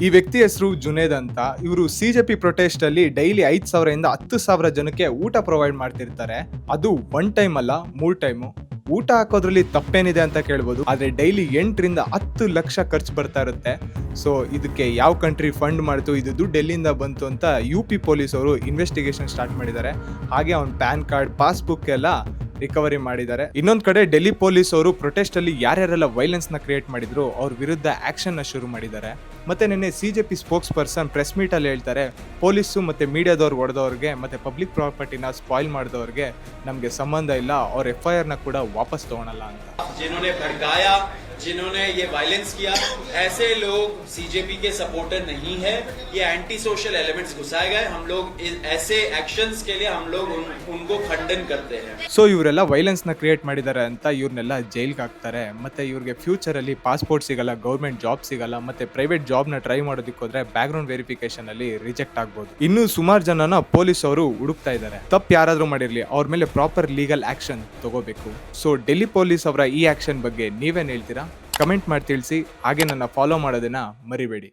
ಈ ವ್ಯಕ್ತಿ ಹೆಸರು ಜುನೇದ್ ಅಂತ. ಇವರು ಸಿಜೆಪಿ ಪ್ರೊಟೆಸ್ಟ್ ಅಲ್ಲಿ ಡೈಲಿ 5,000 ಇಂದ 10,000 ಜನಕ್ಕೆ ಊಟ ಪ್ರೊವೈಡ್ ಮಾಡ್ತಿರ್ತಾರೆ. ಅದು ಒನ್ ಟೈಮ್ ಅಲ್ಲ, 3 ಟೈಮು. ಊಟ ಹಾಕೋದ್ರಲ್ಲಿ ತಪ್ಪೇನಿದೆ ಅಂತ ಕೇಳ್ಬೋದು, ಆದ್ರೆ ಡೈಲಿ 8 ರಿಂದ 10 ಲಕ್ಷ ಖರ್ಚು ಬರ್ತಾ ಇರುತ್ತೆ. ಸೊ ಇದಕ್ಕೆ ಯಾವ ಕಂಟ್ರಿ ಫಂಡ್ ಮಾಡ್ತು, ಇದು ದುಡ್ಡು ಎಲ್ಲಿಂದ ಬಂತು ಅಂತ UP ಪೊಲೀಸ್ ಅವರು ಇನ್ವೆಸ್ಟಿಗೇಷನ್ ಸ್ಟಾರ್ಟ್ ಮಾಡಿದ್ದಾರೆ. ಹಾಗೆ ಅವ್ನ ಪ್ಯಾನ್ ಕಾರ್ಡ್, ಪಾಸ್ಬುಕ್ ಎಲ್ಲ ರಿಕವರಿ ಮಾಡಿದ್ದಾರೆ. ಇನ್ನೊಂದ್ ಕಡೆ ಡೆಲ್ಲಿ ಪೊಲೀಸ್ ಅವರು ಪ್ರೊಟೆಸ್ಟ್ ಅಲ್ಲಿ ಯಾರ್ಯಾರೆಲ್ಲ ವೈಲೆನ್ಸ್ ನ ಕ್ರಿಯೇಟ್ ಮಾಡಿದ್ರು ಅವ್ರ ವಿರುದ್ಧ ಆಕ್ಷನ್ ನ ಶುರು ಮಾಡಿದ್ದಾರೆ. ಮತ್ತೆ ನಿನ್ನೆ CJP spokes person press meet ಅಲ್ಲಿ ಹೇಳ್ತಾರೆ, ಪೊಲೀಸು ಮತ್ತೆ ಮೀಡಿಯಾದವ್ರು ಹೊಡೆದವ್ರಿಗೆ ಮತ್ತೆ ಪಬ್ಲಿಕ್ ಪ್ರಾಪರ್ಟಿನ ಸ್ಪಾಯ್ಲ್ ಮಾಡಿದವ್ರಿಗೆ ನಮ್ಗೆ ಸಂಬಂಧ ಇಲ್ಲ, ಅವ್ರ FIR ನ ಕೂಡ ವಾಪಸ್ ತಗೊಳಲ್ಲ ಅಂತ. जिन्होंने भड़काया, जिन्होंने ये वायलेंस किया, ऐसे लोग सीजेपी के सपोर्टर नहीं है. ये एंटी सोशल एलिमेंट्स घुसाए गए. हम लोग ऐसे एक्शंस के लिए हम लोग उनको खंडन करते हैं. ಸೊ ಇವರೆಲ್ಲ ವೈಲೆನ್ಸ್ ನ ಕ್ರಿಯೇಟ್ ಮಾಡಿದ್ದಾರೆ ಅಂತ ಇವ್ರನ್ನೆಲ್ಲ ಜೈಲ್ಗೆ ಹಾಕ್ತಾರೆ. ಮತ್ತೆ ಇವ್ರಿಗೆ ಫ್ಯೂಚರ್ ಅಲ್ಲಿ ಪಾಸ್ಪೋರ್ಟ್ ಸಿಗಲ್ಲ, ಗೌರ್ಮೆಂಟ್ ಜಾಬ್ ಸಿಗಲ್ಲ, ಮತ್ತೆ ಪ್ರೈವೇಟ್ ಜಾಬ್ ನ ಟ್ರೈ ಮಾಡೋದಕ್ಕೆ ಹೋದ್ರೆ ಬ್ಯಾಕ್ ಗ್ರೌಂಡ್ ವೆರಿಫಿಕೇಶನ್ ಅಲ್ಲಿ ರಿಜೆಕ್ಟ್ ಆಗ್ಬೋದು. ಇನ್ನು ಸುಮಾರು ಜನನ ಪೊಲೀಸ್ ಅವರು ಹುಡುಕ್ತಾ ಇದ್ದಾರೆ. ತಪ್ಪು ಯಾರಾದ್ರೂ ಮಾಡಿರ್ಲಿ, ಅವ್ರ ಮೇಲೆ ಪ್ರಾಪರ್ ಲೀಗಲ್ ಆಕ್ಷನ್ ತಗೋಬೇಕು. ಸೊ ಡೆಲ್ಲಿ ಪೊಲೀಸ್ ಅವರ ಈ ಆಕ್ಷನ್ ಬಗ್ಗೆ ನೀವೇನ್ ಹೇಳ್ತೀರಾ? ಕಮೆಂಟ್ ಮಾಡಿ ತಿಳಿಸಿ. ಹಾಗೆ ನನ್ನ ಫಾಲೋ ಮಾಡೋದನ್ನ ಮರಿಬೇಡಿ.